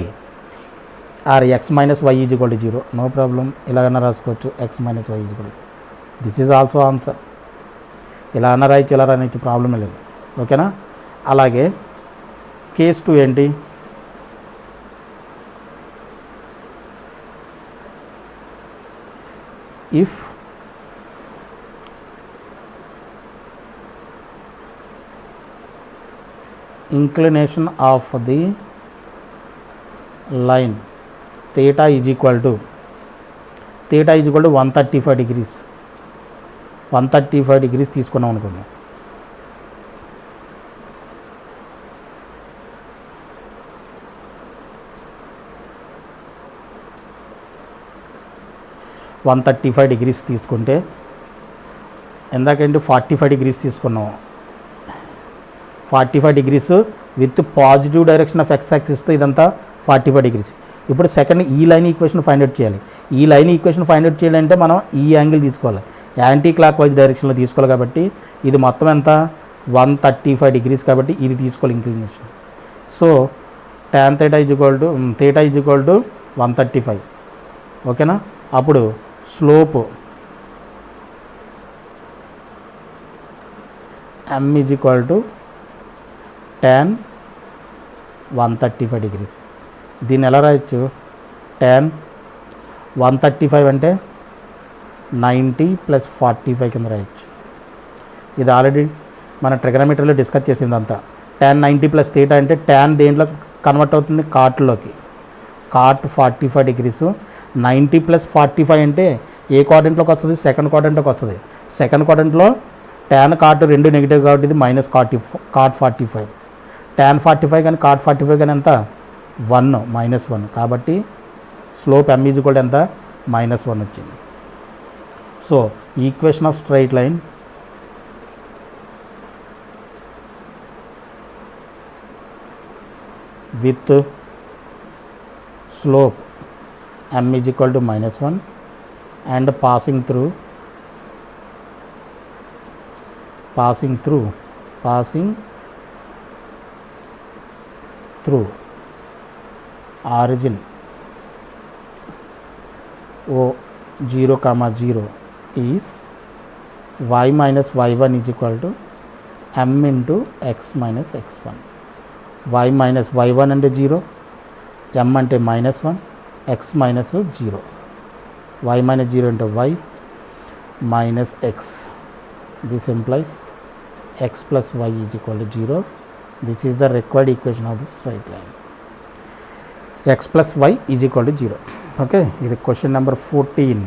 or x minus y is equal to 0, no problem. ఇలాగన్నా రాసుకోవచ్చు, x minus y is equal to, this is also answer. ఇలా అన్న రాయచ్చు, ఇలా రాయచ్చు, ప్రాబ్లమే లేదు. ఓకేనా? అలాగే కేస్ 2 ఏంటి, if inclination of the line theta is equal to 135 degrees 135 degrees తీసుకున్నాం అనుకున్నాం. $135 తీసుకుంటే ఎందాకంటే 45 డిగ్రీస్ తీసుకున్నాం. 45 degrees with positive direction of X యాక్సిస్తో ఇదంతా 45 డిగ్రీస్. ఇప్పుడు సెకండ్ ఈ లైన్ ఈక్వేషన్ ఫైండ్ అవుట్ చేయాలి. ఈ లైన్ ఈక్వేషన్ ఫైండ్ అవుట్ చేయాలంటే మనం ఈ యాంగిల్ తీసుకోవాలి, యాంటీ క్లాక్ వైజ్ డైరెక్షన్లో తీసుకోవాలి. కాబట్టి ఇది మొత్తం ఎంత 135 డిగ్రీస్ కాబట్టి ఇది తీసుకోవాలి inclination. So tan theta is equal to 135. ఓకేనా. అప్పుడు slope m is equal to tan 135 degrees. దీన్ని ఎలా రాయొచ్చు? tan 135 అంటే 90 + 45 కింద రాయొచ్చు. ఇది ఆల్రెడీ మన ట్రిగనోమెట్రీలో డిస్కస్ చేసింది అంతా. tan 90 + theta అంటే tan దేంట్లో కన్వర్ట్ అవుతుంది? కాట్లోకి. Cot 45 degrees. 90 + 45 అంటే ఏ క్వాడ్రంట్లోకి వస్తుంది? సెకండ్ క్వాడ్రంట్లోకి వస్తుంది. సెకండ్ క్వాడ్రంట్లో tan కాట్ రెండు నెగిటివ్ కాబట్టి ఇది మైనస్ కాట్ 45. tan 45 కానీ కాట్ 45 కానీ ఎంత? 1 -1. కాబట్టి slope m is equal to ఎంత? -1 వచ్చింది. So equation of straight line with slope m is equal to -1 and passing through origin O 0, 0 is y minus y1 is equal to m into x minus x1. y minus y1 అంటే 0, m అంటే -1, x minus 0. y minus 0 into y minus x. This implies x plus y is equal to 0. This is the required equation of the straight line. x plus y is equal to 0. Okay, this is question number 14.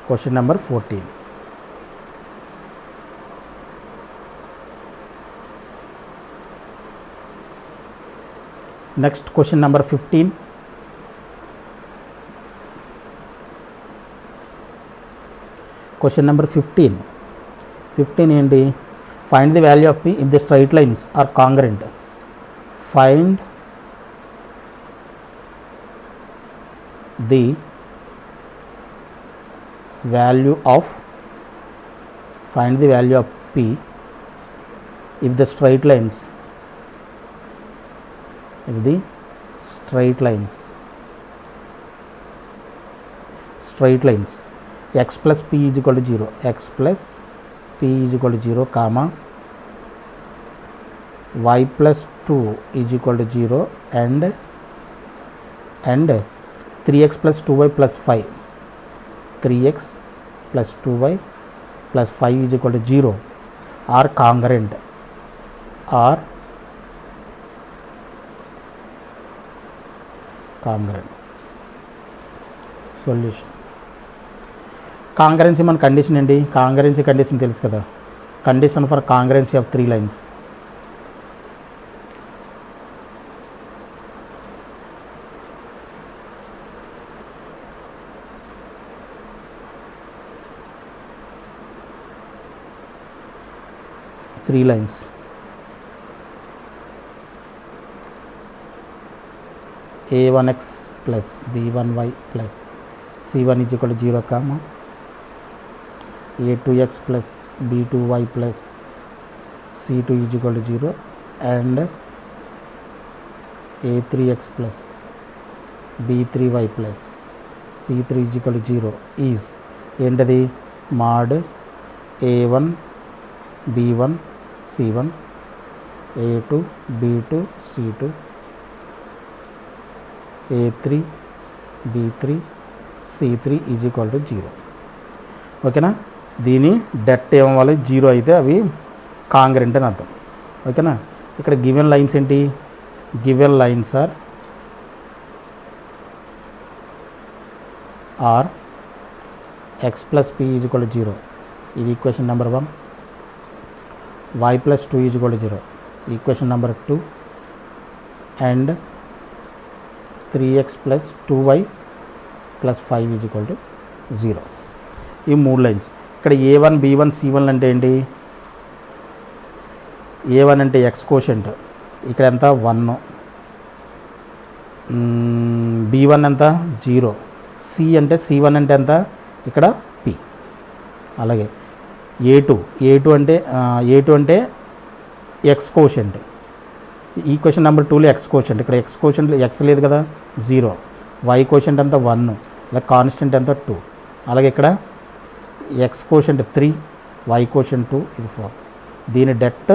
Question number 14. Next question number 15. Question number 15. 15 ఏంటి? Find the value of p if the straight lines are congruent. Find the value of p if the straight lines x plus p is equal to 0, x plus p is equal to 0, comma y plus 2 is equal to 0 and 3x plus 2y plus 5, 3x plus 2y plus 5 is equal to 0 are congruent. Solution. కాంగ్రెన్సీ మన condition ఏంటి? కాంగ్రెన్సీ condition తెలుసు కదా. Condition for కాంగ్రెన్సీ of 3 lines. Three lines. A1x plus B1y plus C1 is equal to 0, comma A2x plus B2y plus C2 is equal to 0 and A3x plus B3y plus C3 is equal to 0 is ఏంటది? mod A1 B1 C1 A2 B2 C2 A3 B3 C3 is equal to 0. ఓకేనా. దీని debt ఏమవ్వాలి? 0 అయితే అవి congruent అని అర్థం. ఓకేనా. ఇక్కడ గివెన్ లైన్స్ ఏంటి? Given lines are x plus p is equal to 0. ఇది equation number 1. y plus 2 is equal to 0. Equation number 2. And 3x plus 2y plus 5 is equal to 0. ఈ 3 లైన్స్. ఇక్కడ a1 b1 c1 అంటే ఏంటి? a1 అంటే x quotient, ఇక్కడ ఎంత 1, b1 ఎంత 0, c అంటే c1 అంటే ఎంత ఇక్కడ p. అలాగే a2 అంటే x కోషెంట్, ఈక్వేషన్ నెంబర్ 2లో x కోషెంట్, ఇక్కడ x కోషెంట్ x లేదు కదా 0, y కోషెంట్ ఎంత 1, అలాగే కాన్స్టెంట్ ఎంత 2, అలాగే ఇక్కడ x కోషెంట్ 3, y కోషెంట్ 2, ఇది 4. దీని డెట్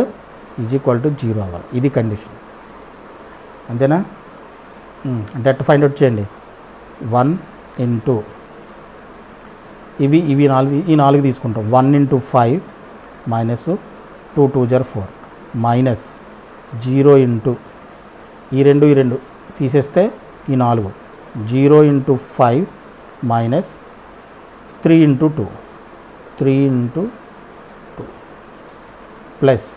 ఈజ్ ఈక్వల్ టు 0 అవ్వాలి. ఇది కండిషన్, అంతేనా? డెట్ ఫైండ్ అవుట్ చేయండి. 1 ఇంటూ ఇవి 4 తీసుకుంటాం. 1 ఇంటూ 5 మైనస్ 2 2 జర్ 4 మైనస్ 0 ఇంటూ ఈ రెండు తీసేస్తే ఈ 4, 0 into 5 minus 3 into 2 plus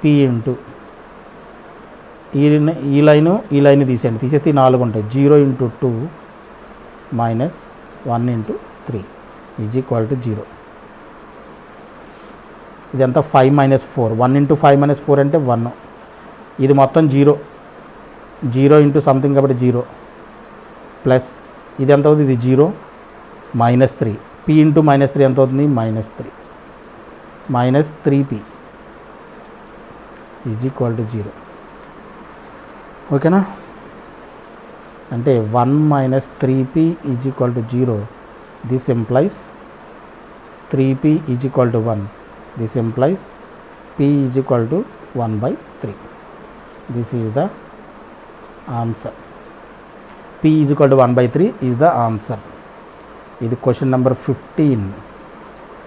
p into ఈ లైన్ తీసేస్తే 4 ఉంటాయి. 0 into 2 minus 1 into 3 is equal to 0. ఇదంతా 5 మైనస్ 4, 1 ఇంటూ 5 మైనస్ 4 అంటే 1. ఇది మొత్తం 0 ఇంటూ సంథింగ్ కాబట్టి 0 ప్లస్ ఇది ఎంత అవుతుంది? ఇది 0 మైనస్ 3, p ఇంటూ మైనస్ 3 ఎంత అవుతుంది? Minus 3 minus 3p is equal to 0. ఓకేనా? అంటే 1 minus 3p is equal to 0. This implies 3p is equal to 1. This implies p is equal to 1/3. This is the answer. p is equal to 1/3 is the answer. ఇది question number 15.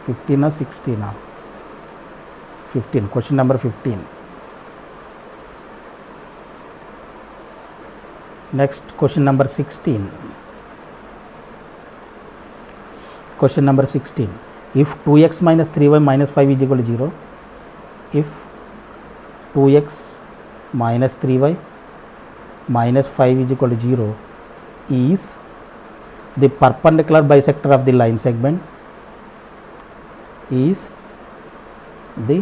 15 16 15, question number 15. Next question number 16. Question number 16. If 2x minus 3y minus 5 is equal to 0, if 2x minus 3y minus 5 is equal to 0 is the perpendicular bisector of the line segment, is the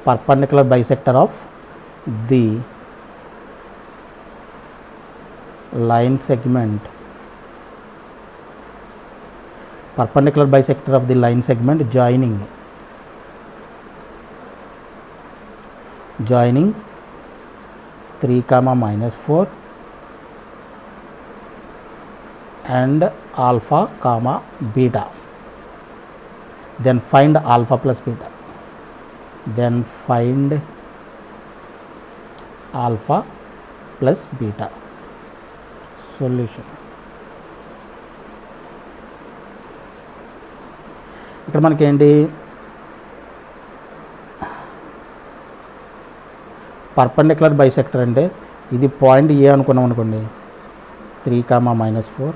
perpendicular bisector of the line segment, perpendicular bisector of the line segment joining 3 comma minus 4 and alpha comma beta. Then find alpha plus beta. Then find alpha plus beta. Solution. ఇక్కడ మనకి ఏంటి? Perpendicular bisector అంటే ఇది point ఏ అనుకున్నాం అనుకోండి, 3 comma minus 4,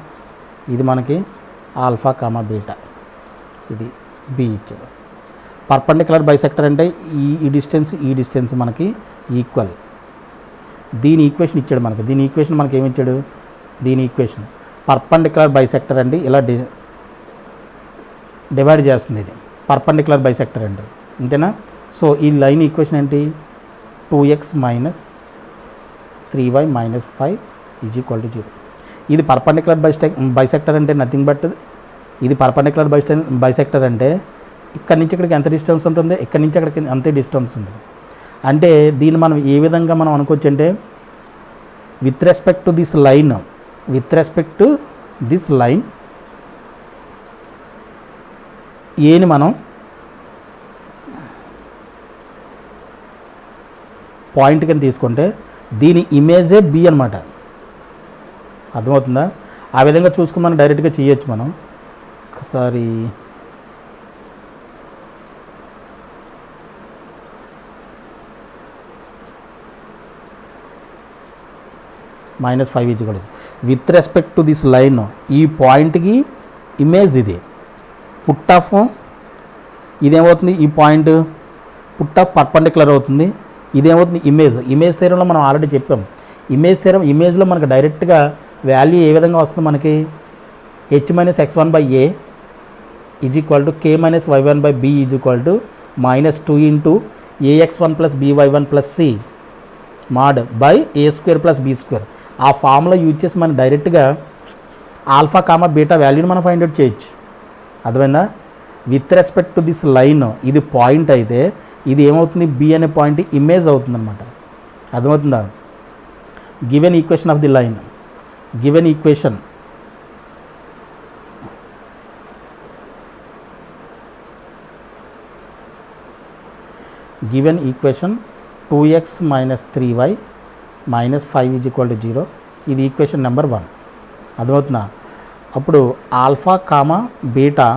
ఇది మనకి alpha comma beta, ఇది బి ఇచ్చాడు. పర్పెండిక్యులర్ బైసెక్టర్ అంటే ఈ డిస్టెన్స్ మనకి ఈక్వల్. దీని ఈక్వేషన్ ఇచ్చాడు మనకి. దీని ఈక్వేషన్ మనకి ఏమి ఇచ్చాడు? దీని ఈక్వేషన్ పర్పెండిక్యులర్ బైసెక్టర్ అంటే ఇలా డివైడ్ చేస్తుంది. ఇది పర్పెండిక్యులర్ బైసెక్టర్ అంటే, అంతేనా? సో ఈ లైన్ ఈక్వేషన్ ఏంటి? 2x minus 3y minus 5 is equal to 0. ఇది పర్పెండిక్యులర్ బైసెక్టర్ అంటే నథింగ్ బట్, ఇది పర్పెండిక్యులర్ బైసెక్టర్ అంటే ఇక్కడి నుంచి ఇక్కడికి ఎంత డిస్టెన్స్ ఉంటుంది? ఇక్కడి నుంచి అక్కడికి అంతే డిస్టెన్స్ ఉంటుంది. అంటే దీన్ని మనం ఏ విధంగా మనం అనుకోవచ్చు అంటే, with respect to this line ఏని మనం పాయింట్ కింద తీసుకుంటే దీని ఇమేజే బి అనమాట. అర్థమవుతుందా? ఆ విధంగా చూసుకుని మనం డైరెక్ట్గా చేయొచ్చు మనం. ఒకసారి -5 is with respect to this line ఈ పాయింట్కి ఇమేజ్ ఇది పుట్ ఆఫ్ ఇదేమవుతుంది ఈ పాయింట్ పుట్ ఆఫ్ పర్పెండిక్యులర్ అవుతుంది. ఇదేమవుతుంది ఇమేజ్ థియరంలో మనం ఆల్రెడీ చెప్పాం. ఇమేజ్లో మనకు డైరెక్ట్గా వాల్యూ ఏ విధంగా వస్తుంది మనకి h-x1/a is equal to k-y1/b is equal to -2 into ax1 + by1 + c mod by a² + b². ఆ ఫార్ములా యూజ్ చేసి మనం డైరెక్ట్గా ఆల్ఫా కామా బీటా వాల్యూని మనం ఫైండ్ అవుట్ చేయొచ్చు. అర్థమైందా? With respect to this line ఇది పాయింట్ అయితే ఇది ఏమవుతుంది బి అనే పాయింట్ ఇమేజ్ అవుతుంది అనమాట. అర్థమవుతుందా? Given equation of the line given equation given equation 2x minus 3y minus 5 is equal to 0 ఇది ఈక్వేషన్ నెంబర్ 1. అర్థమవుతుందా? అప్పుడు alpha comma beta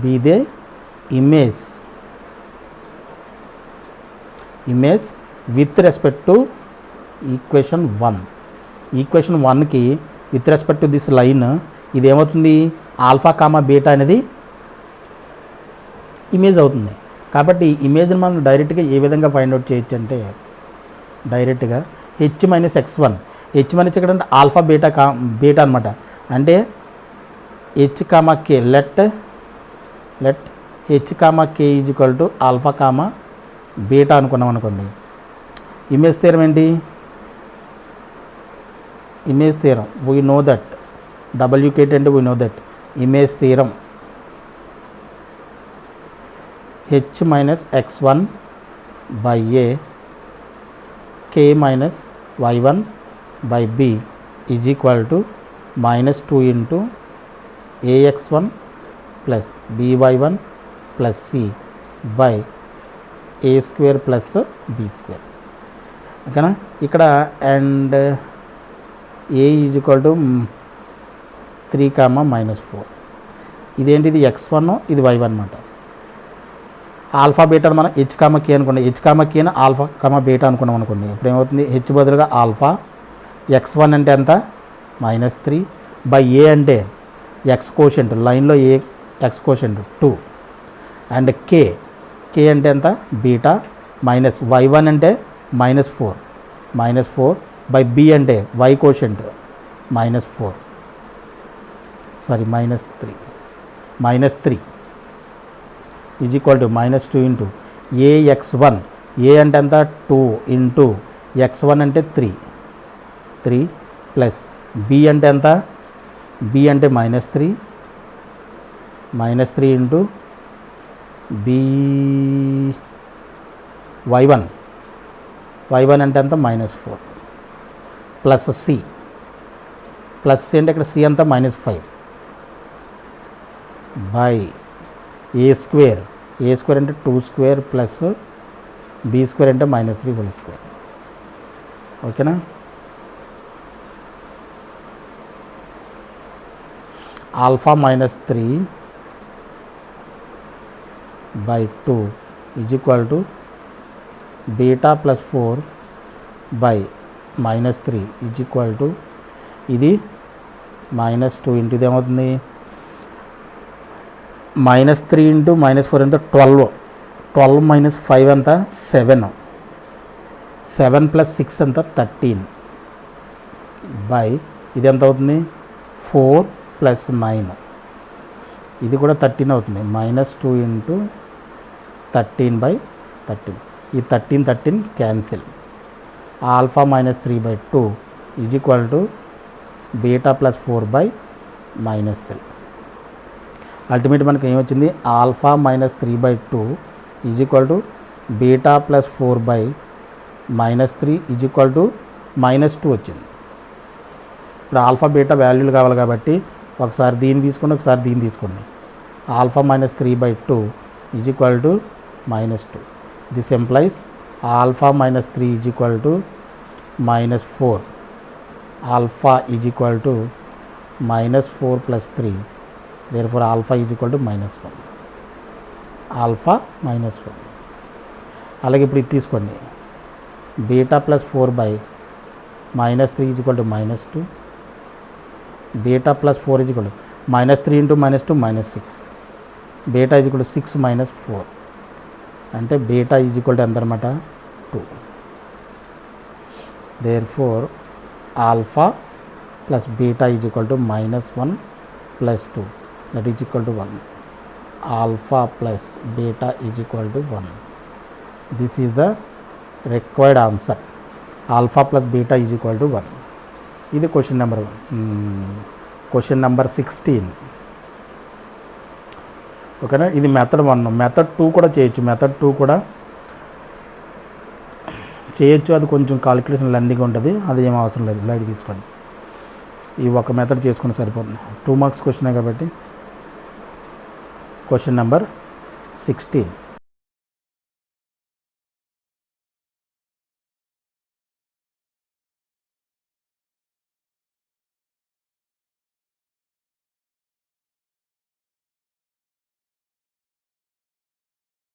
be the image with respect to equation 1. Equation 1కి with respect to this line ఇది ఏమవుతుంది alpha comma beta అనేది image అవుతుంది. కాబట్టి ఇమేజ్ని మనం డైరెక్ట్గా ఏ విధంగా ఫైండ్ అవుట్ చేయొచ్చు అంటే డైరెక్ట్గా h-x1 ఇక్కడ అంటే ఆల్ఫా బీటా అనమాట. అంటే h, k let h, k is equal to alpha comma beta అనుకున్నాం అనుకోండి. ఇమేజ్ థియరం ఏంటి? Image theorem we know that WKT అంటే we know that image theorem h-x1/a k-y1/b is equal to -2 into ax1 + by1 + c by a² + b². ఓకేనా? ఇక్కడ and a is equal to 3, -4. ఇదేంటిది x1 ఇది y1 అనమాట. Alpha beta మనం h, k అనుకోండి. h, alpha beta అనుకున్నాం అనుకోండి. ఇప్పుడు ఏమవుతుంది h బదులుగా ఆల్ఫా x1 అంటే ఎంత -3 బై a అంటే x కోషెంట్ లైన్లో ఏ x కోషెంట్ 2 అండ్ k అంటే ఎంత బీటా మైనస్ y1 అంటే -4 బై b అంటే y quotient -4 -3 is equal to -2 into ax1 a అంటే ఎంత 2 ఇంటూ x1 అంటే 3 ప్లస్ b అంటే ఎంత b అంటే -3 ఇంటూ b y1 అంటే ఎంత -4 ప్లస్ c అంటే ఇక్కడ c అంతా -5 బై a² అంటే 2² ప్లస్ b² అంటే -3². ఓకేనా? Alpha -3/2 is equal to beta +4 by -3 is equal to ఇది -2 ఇంటూ ఇది ఏమవుతుంది -3 ఇంటూ -4 ఎంత 12 -5 ఎంత 7 + 6 ఎంత 13 బై ఇది ఎంత అవుతుంది 4 + 9 ఇది కూడా 13 అవుతుంది -2 ఇంటూ 13/13 ఈ 13 cancel. Alpha -3/2 is equal to beta +4 by -3. Ultimate మనకి ఏమొచ్చింది alpha -3/2 is equal to beta +4 by -3 is equal to -2 వచ్చింది. ఇప్పుడు ఆల్ఫా బీటా వాల్యూలు కావాలి కాబట్టి ఒకసారి దీన్ని తీసుకోండి, ఒకసారి దీన్ని తీసుకోండి. Alpha -3/2 is equal to -2. This employees alpha -3 is equal to -4. Alpha is equal to -4 + 3 therefore alpha is equal to -1, alpha -1. అలాగే ఇప్పుడు ఇది తీసుకోండి, beta plus 4/-3 is equal to -2, beta plus 4 is equal to -3 into -2 -6, beta is equal to 6 - 4 అంటే beta is equal to ఎంత అనమాట 2. Therefore alpha plus beta is equal to -1 plus 2 that is equal to 1. Alpha plus beta is equal to 1. This is the required answer. Alpha plus beta is equal to 1. ఇది question number 1. Question number 16. ఓకేనా, ఇది method 1. Method 2 కూడా చేయొచ్చు. Method 2 కూడా చేయొచ్చు, అది కొంచెం calculation లెంతీగా ఉంటుంది, అది ఏం అవసరం లేదు, లైట్ తీసుకోండి. ఈ ఒక మెథడ్ చేసుకుని సరిపోతుంది, 2 మార్క్స్ క్వశ్చనే కాబట్టి. Question number 16.